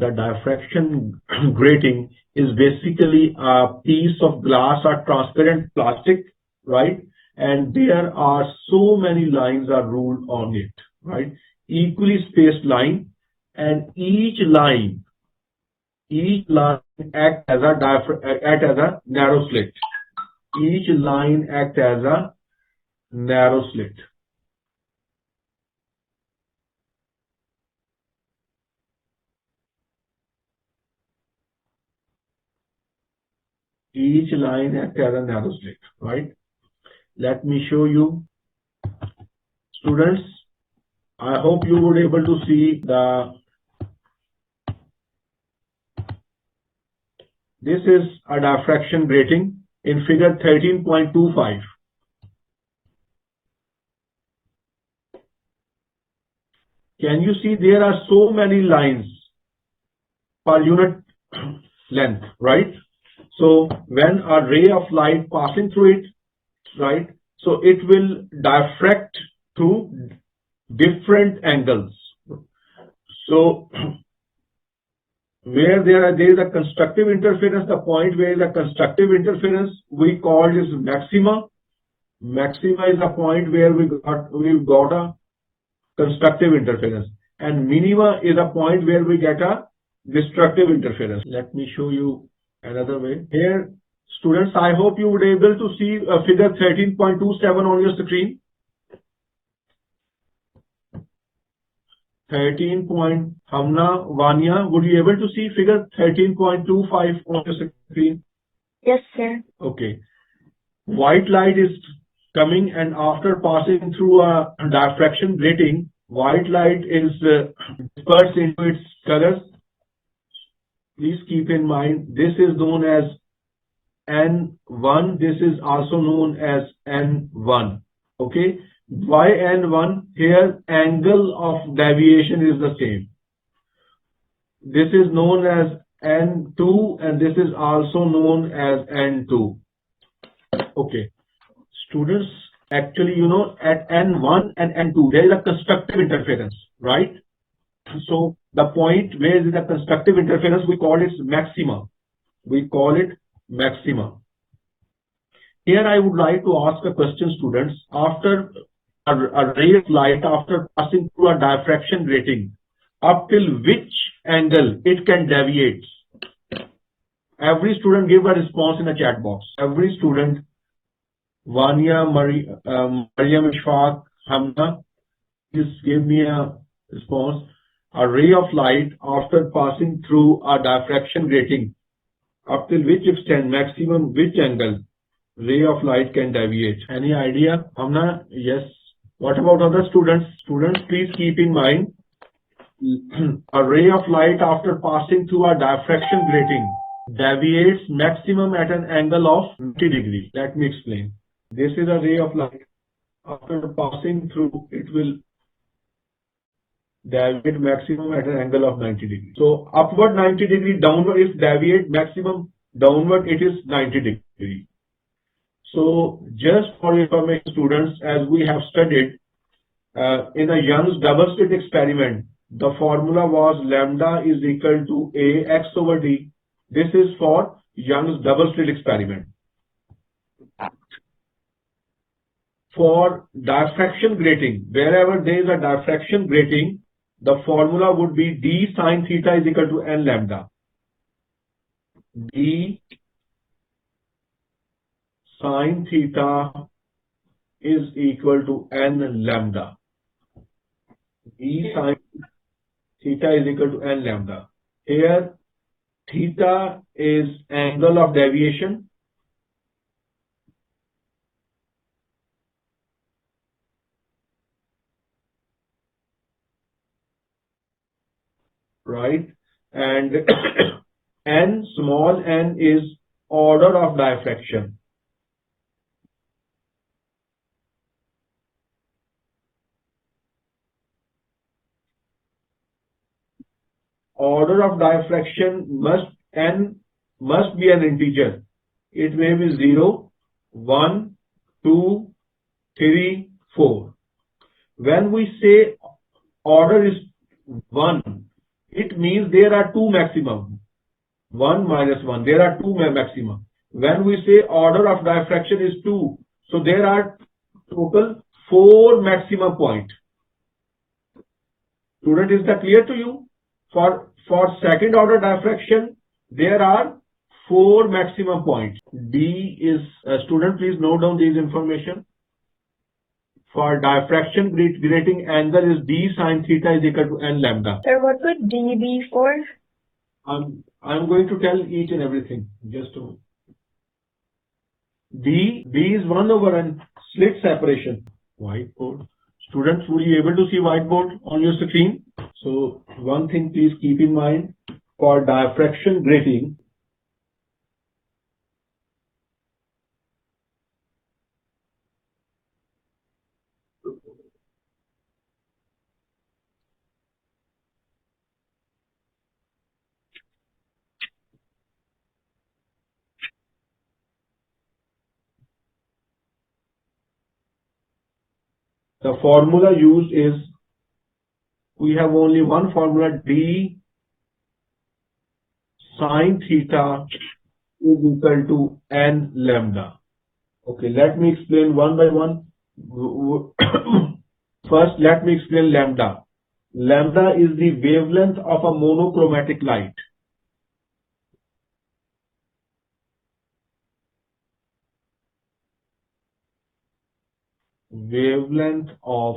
the diffraction grating is basically a piece of glass or transparent plastic, right? And there are so many lines are ruled on it, right? Equally spaced line, and each line act as a narrow slit. Each line act as a narrow slit. Each line act as a narrow slit, right? Let me show you. Students, I hope you were able to see this is a diffraction grating in figure 13.25. Can you see there are so many lines per unit length, right? So when a ray of light passing through it, right, so it will diffract to different angles. So where there is a constructive interference, the point where the constructive interference we call is maxima. Maxima is the point where we've got a constructive interference, and minima is a point where we get a destructive interference. Let me show you another way. Here, students, I hope you would be able to see figure 13.27 on your screen. 13. Hamna, Vanya, would you be able to see figure 13.25 on your screen? Yes, sir. Okay. White light is coming, and after passing through a diffraction grating, white light is dispersed into its colors. Please keep in mind, this is known as N1. This is also known as N1. Okay. Why N1? Here, angle of deviation is the same. This is known as N2, and this is also known as N2. Okay. Students, actually, you know, at N1 and N2, there is a constructive interference, right? So the point where is the constructive interference, we call it maxima. We call it maxima. Here I would like to ask a question, students. After a ray of light, after passing through a diffraction grating, up till which angle it can deviate? Every student give a response in a chat box. Every student. Vanya, Mariam, Ishfaq, Hamna, please give me a response. A ray of light after passing through a diffraction grating, up till which extent, maximum which angle ray of light can deviate? Any idea? Hamna? Yes. What about other students? Students, please keep in mind, a ray of light after passing through a diffraction grating deviates maximum at an angle of 90 degrees. Let me explain. This is a ray of light. After passing through, it will deviate maximum at an angle of 90 degrees. So upward 90 degree, downward if deviate maximum, downward it is 90 degree. So just for information, students, as we have studied in a Young's double slit experiment, the formula was lambda is equal to AX over D. This is for Young's double slit experiment. For diffraction grating, wherever there is a diffraction grating, the formula would be D sine theta is equal to N lambda. D sine theta is equal to N lambda. D sine theta is equal to N lambda. Here, theta is angle of deviation. Right, and n, small n, is order of diffraction. Order of diffraction must be an integer. It may be 0, 1, 2, 3, 4. When we say order is 1, it means there are two maximum. 1 minus 1. There are two maxima. When we say order of diffraction is 2, so there are total 4 maximum point. Student, is that clear to you? For second order diffraction, there are 4 maximum points. D is, student, please note down this information. For diffraction grating angle is D sine theta is equal to n lambda. Sir, what would D be for? I'm going to tell each and everything. Just to D is 1 over n slit separation. Whiteboard. Students, were you able to see whiteboard on your screen? So one thing please keep in mind, for diffraction grating, the formula used is, we have only one formula, D sine theta is equal to n lambda. Okay, let me explain one by one. First, let me explain lambda. Lambda is the wavelength of a monochromatic light. Wavelength of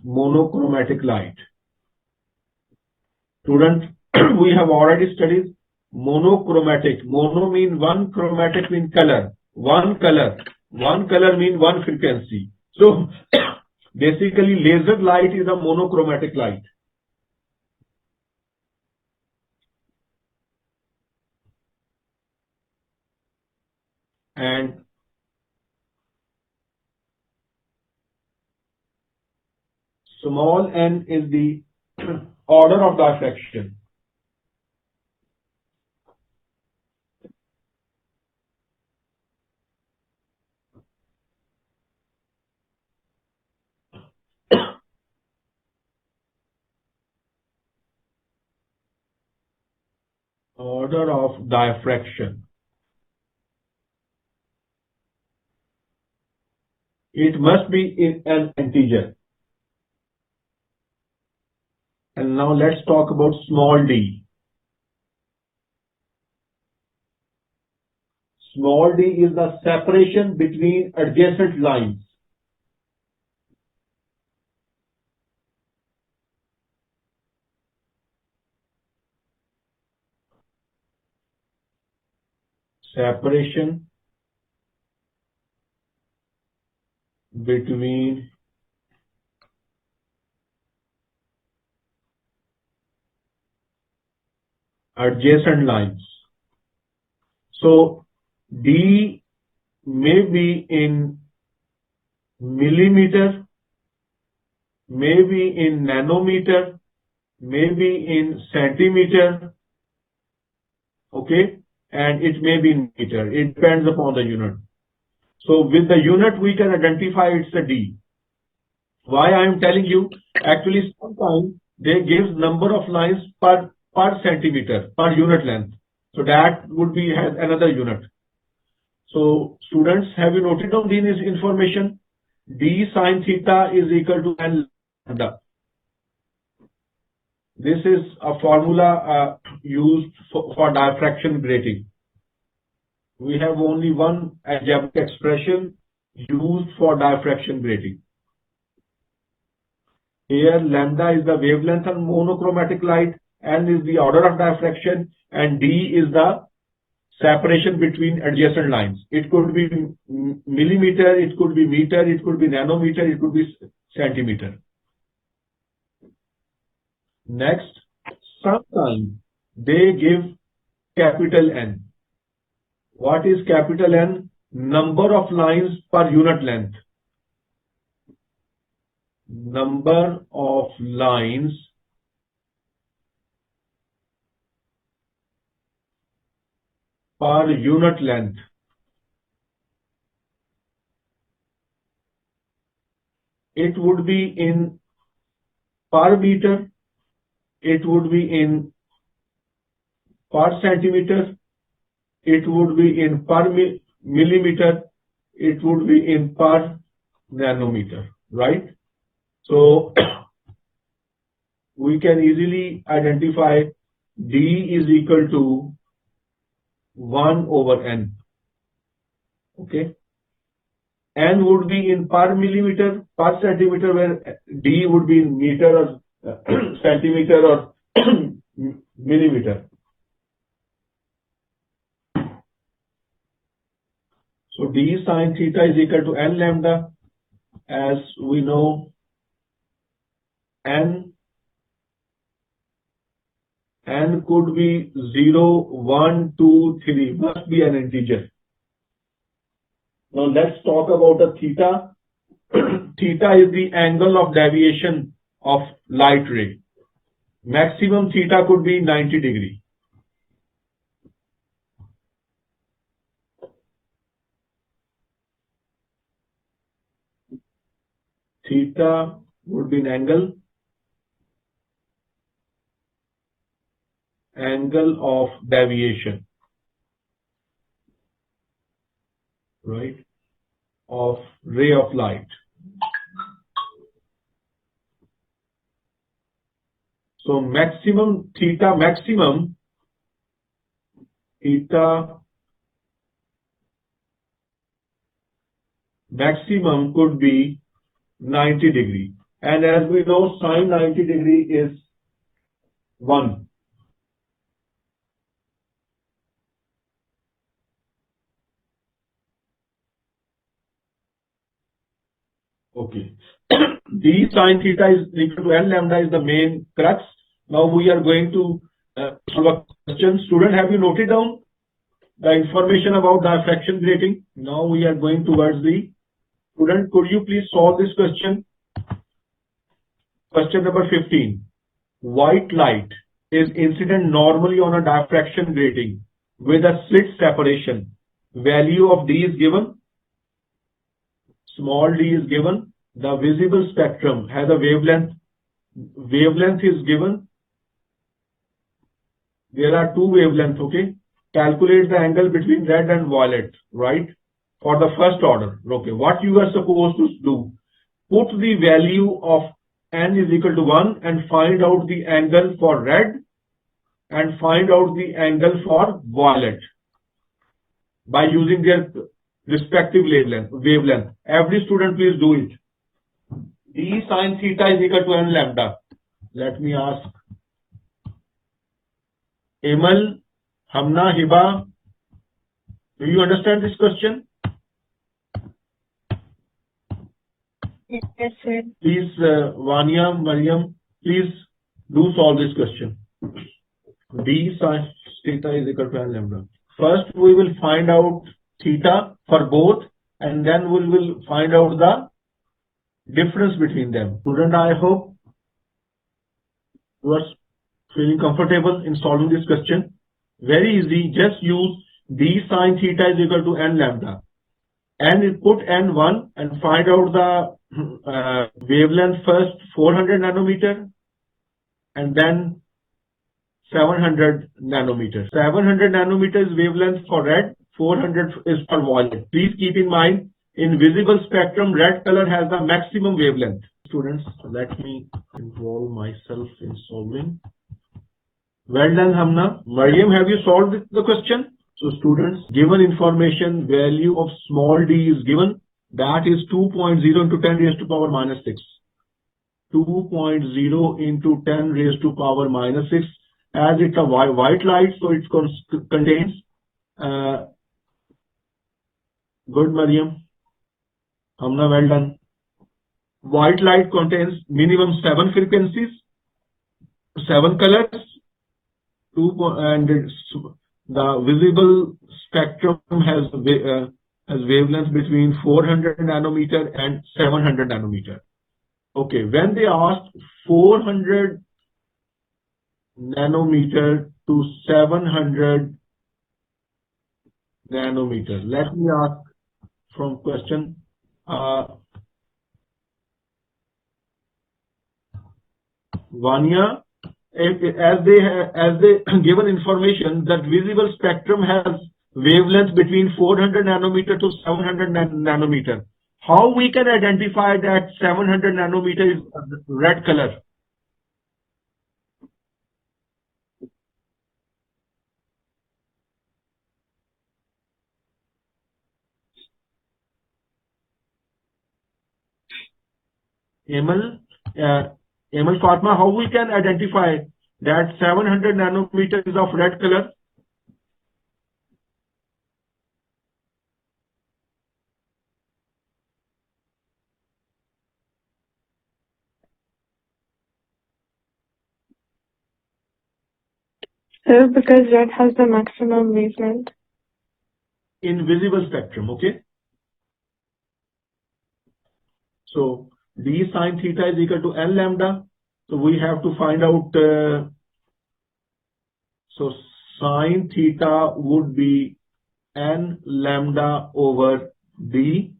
monochromatic light. Students, we have already studied monochromatic. Mono mean one, chromatic mean color. One color mean one frequency. So basically laser light is a monochromatic light. And small n is the order of diffraction. Order of diffraction. It must be in an integer. And now let's talk about small d. Small d is the separation between adjacent lines. Separation between adjacent lines. So D may be in millimeter, may be in nanometer, may be in centimeter, okay, and it may be in meter. It depends upon the unit. So with the unit we can identify it's a D. Why I am telling you? Actually, sometimes they give number of lines per centimeter, per unit length. So that would be has another unit. So students, have you noted down this information? D sine theta is equal to n lambda. This is a formula used for diffraction grating. We have only one algebraic expression used for diffraction grating. Here lambda is the wavelength of monochromatic light, n is the order of diffraction, and d is the separation between adjacent lines. It could be millimeter, it could be meter, it could be nanometer, it could be centimeter. Next, sometimes they give capital N. What is capital N? Number of lines per unit length. Number of lines per unit length. it would be in per meter, it would be in per centimeter, it would be in per millimeter, it would be in per nanometer, right? So we can easily identify D is equal to 1 over N. Okay. N would be in per millimeter, per centimeter, where D would be in meter or centimeter or millimeter. So D sine theta is equal to N lambda. As we know, N could be 0, 1, 2, 3, must be an integer. Now let's talk about the theta. Theta is the angle of deviation of light ray. Maximum theta could be 90 degree. Theta would be an angle of deviation, right, of ray of light. So maximum theta maximum could be 90 degree, and as we know, sine 90 degree is 1. Okay. D sine theta is equal to N lambda is the main crux. Now we are going to solve a question. Student, have you noted down the information about diffraction grating? Now we are going towards the student. Could you please solve this question? Question number 15. White light is incident normally on a diffraction grating with a slit separation. Value of D is given. Small d is given. The visible spectrum has a wavelength. Wavelength is given. There are two wavelengths, okay? Calculate the angle between red and violet, right? For the first order, okay? What you are supposed to do, put the value of N is equal to 1 and find out the angle for red and find out the angle for violet by using their respective wavelength. Every student please do it. D sine theta is equal to N lambda. Let me ask Emal, Hamna, Hiba, do you understand this question? Yes, sir. Please, Vania, Mariam, please do solve this question. D sine theta is equal to N lambda. First, we will find out theta for both, and then we will find out the difference between them. Student, I hope you are feeling comfortable in solving this question. Very easy. Just use D sine theta is equal to N lambda. And put N1 and find out the wavelength first, 400 nanometer, and then 700 nanometers. 700 nanometers wavelength for red, 400 is for violet. Please keep in mind, in visible spectrum, red color has the maximum wavelength. Students, let me involve myself in solving. Well done, Hamna. Mariam, have you solved the question? So students, given information, value of small d is given. That is 2.0 into 10 raised to power minus 6. 2.0 into 10 raised to power minus 6. As it's a white light, so it contains, good Mariam. Hamna, well done. White light contains minimum 7 frequencies, 7 colors, and the visible spectrum has wavelengths between 400 nanometer and 700 nanometer. Okay, when they asked 400 nanometer to 700 nanometer, let me ask from question, Vanya, as they given information that visible spectrum has wavelength between 400 nanometer to 700 nanometer. How we can identify that 700 nanometer is red color? Emal, Fatma, how we can identify that 700 nanometer is of red color? So because red has the maximum wavelength. In visible spectrum, okay? So d sine theta is equal to n lambda. So we have to find out, so sine theta would be n lambda over d.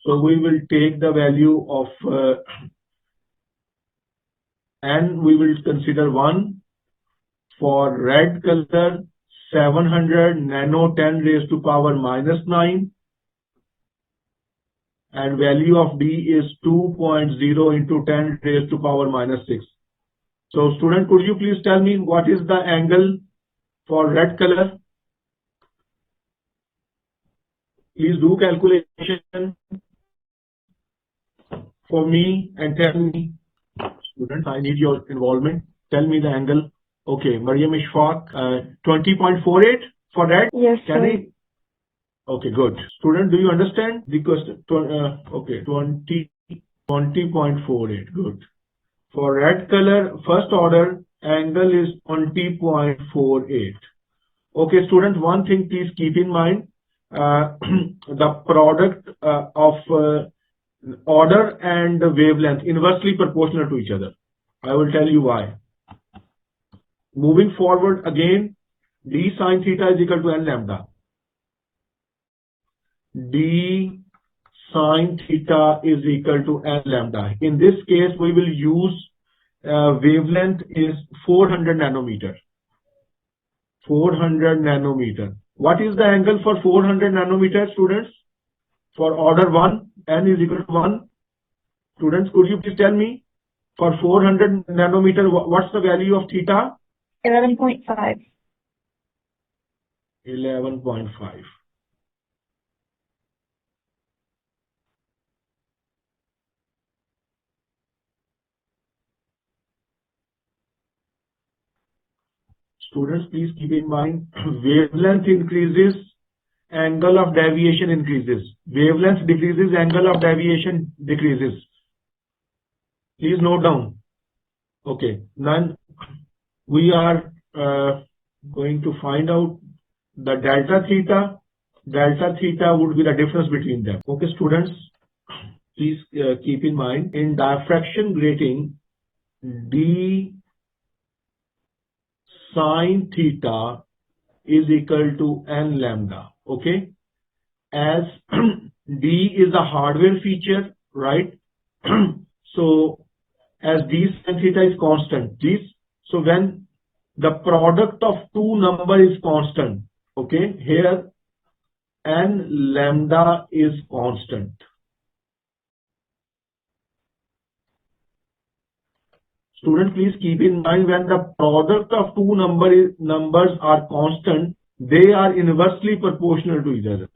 So we will take the value of n, we will consider 1. For red color, 700 nano 10 raised to power minus 9. And value of d is 2.0 into 10 raised to power minus 6. So student, could you please tell me what is the angle for red color? Please do calculation for me and tell me. Students, I need your involvement. Tell me the angle. Okay, Mariam Ishfaq, 20.48 for red? Yes, Can sir. I? Okay, good. Student, do you understand? Because, okay, 20.48, good. For red color, first order angle is 20.48. Okay, students, one thing please keep in mind, the product of order and wavelength inversely proportional to each other. I will tell you why. Moving forward again, d sine theta is equal to n lambda. D sine theta is equal to n lambda. In this case, we will use wavelength is 400 nanometer. 400 nanometer. What is the angle for 400 nanometer, students? For order 1, n is equal to 1. Students, could you please tell me for 400 nanometer, what's the value of theta? 11.5. 11.5. Students, please keep in mind, wavelength increases, angle of deviation increases. Wavelength decreases, angle of deviation decreases. Please note down. Okay, now we are going to find out the delta theta. Delta theta would be the difference between them. Okay, students, please keep in mind, in diffraction grating, d sine theta is equal to n lambda. Okay, as d is a hardware feature, right? So as d sine theta is constant, so when the product of two number is constant, okay, here n lambda is constant. Student, please keep in mind, when the product of two numbers are constant, they are inversely proportional to each other.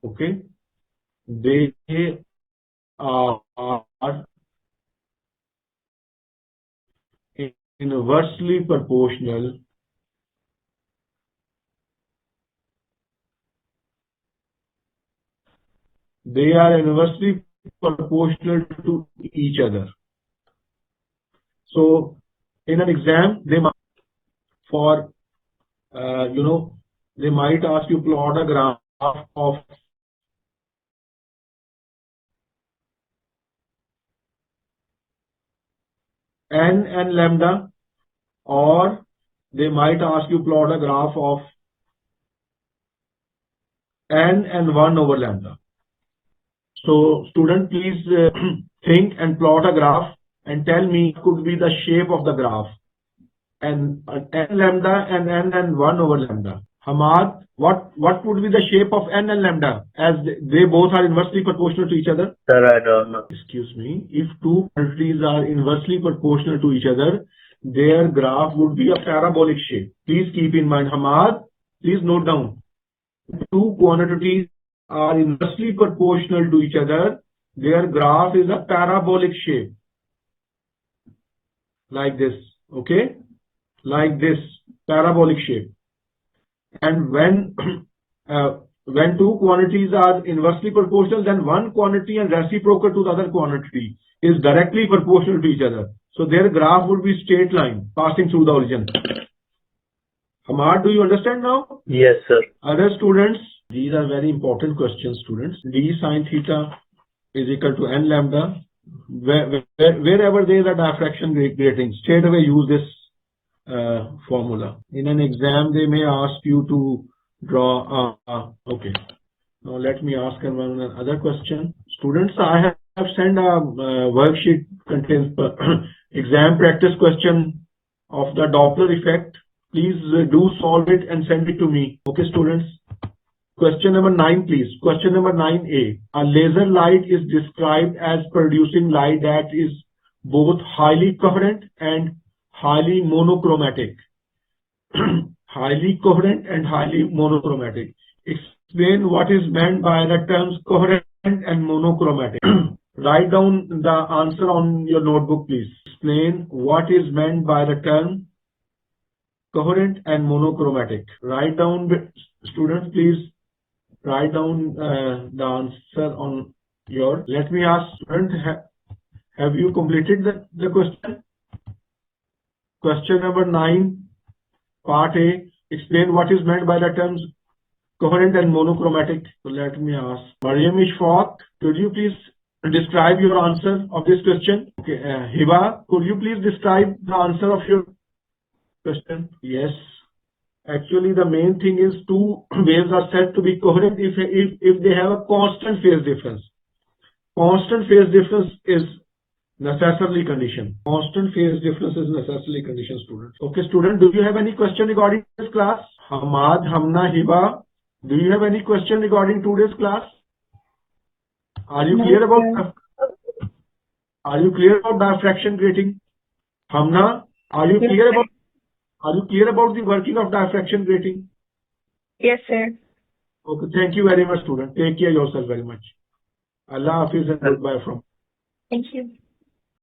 Okay, they are inversely proportional to each other. So in an exam, they might, for they might ask you plot a graph of n and lambda, or they might ask you plot a graph of n and 1 over lambda. So student, please think and plot a graph and tell me what could be the shape of the graph. And n lambda and n and 1 over lambda. Hamad, what would be the shape of n and lambda, as they both are inversely proportional to each other? Sir, I don't know. Excuse me. If two quantities are inversely proportional to each other, their graph would be a parabolic shape. Please keep in mind, Hamad, please note down. Two quantities are inversely proportional to each other, their graph is a parabolic shape. Like this, okay? Like this, parabolic shape. And when two quantities are inversely proportional, then one quantity and reciprocal to the other quantity is directly proportional to each other. So their graph would be straight line passing through the origin. Hamad, do you understand now? Yes, sir. Other students, these are very important questions, students. D sine theta is equal to n lambda. Wherever there is a diffraction grating, straight away use this formula. In an exam, they may ask you to draw. Okay. Now let me ask another question. Students, I have sent a worksheet contains exam practice question of the Doppler effect. Please do solve it and send it to me. Okay, students. Question number 9, please. Question number 9A. A laser light is described as producing light that is both highly coherent and highly monochromatic. Highly coherent and highly monochromatic. Explain what is meant by the terms coherent and monochromatic. Write down the answer on your notebook, please. Explain what is meant by the term coherent and monochromatic. Write down, students, please. Write down the answer on your. Let me ask, student, have you completed the question? Question number 9, part A. Explain what is meant by the terms coherent and monochromatic. So let me ask. Mariam Ishfaq, could you please describe your answer of this question? Okay, Hiba, could you please describe the answer of your question? Yes. Actually, the main thing is two waves are said to be coherent if they have a constant phase difference. Constant phase difference is necessarily condition. Constant phase difference is necessarily condition, students. Okay, student, do you have any question regarding this class? Hamad, Hamna, Hiba, do you have any question regarding today's class? Are you clear about diffraction grating? Hamna, are you clear about the working of diffraction grating? Yes, sir. Okay, thank you very much, student. Take care of yourself very much. Allah Hafiz and goodbye from. Thank you.